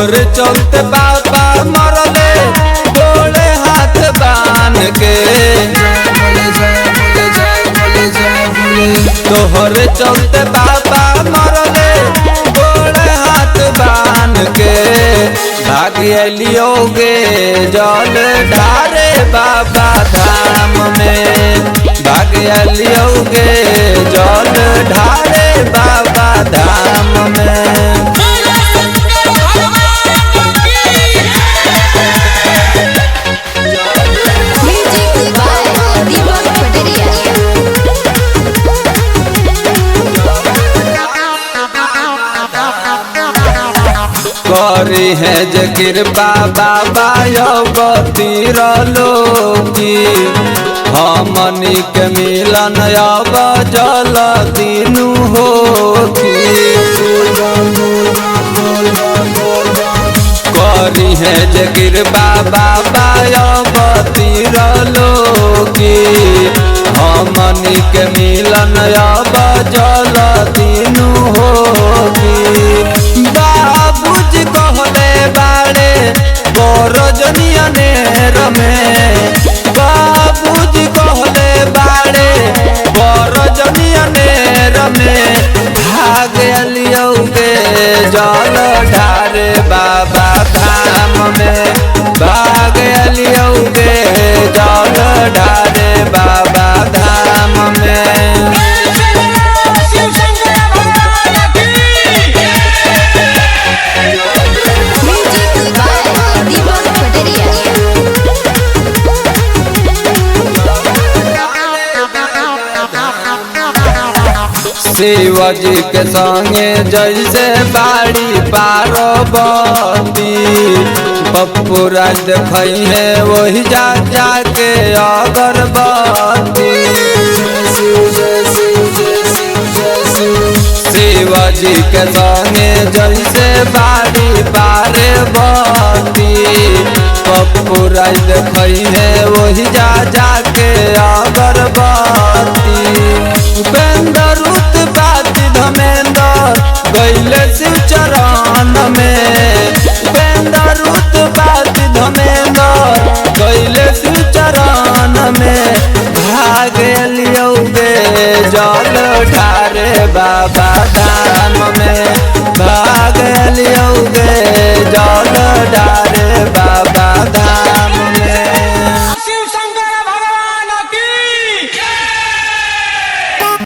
तोहर चलते बाबा मरले गोले हाथ बांध के। तोहर चलते बाबा मरले गोले हाथ बांध के। भागियोगे जल ढारे बाबा धाम में। भागियोगे जल ढारे बाबा धाम में। करी है जे कृपा बाबा तीर लोकी। हमनी के मिलन अब जल तीनू होती। करी है जे कृपा बाबा तीर लोकी। हमनी के मिलन अब जल तीनू होती। बाबूजी कहले बाड़े बरजनिया नेर में। बाबूजी कहले बाड़े बरजनिया नेर में। भाग लियोगे जल ढारे बाबा धाम में। भाग लियोगे जल ढारे बाबा धाम में। शिवजी के संगे जैसे बाड़ी पार्वती। पप्पू राज देखई है वही जा जाके अगरबत्ती। शिवजी के संगे जैसे बाड़ी पार्वती। पप्पू राज देखई है वही जा जाके अगरबत्ती। उपेंद्र उत्पाती धमेंद्र गैले शिव चरण में। उपेंद्र उत्पाती धमेंद्र गैले शिव चरण में। भाग लियोगे जल ढारे बा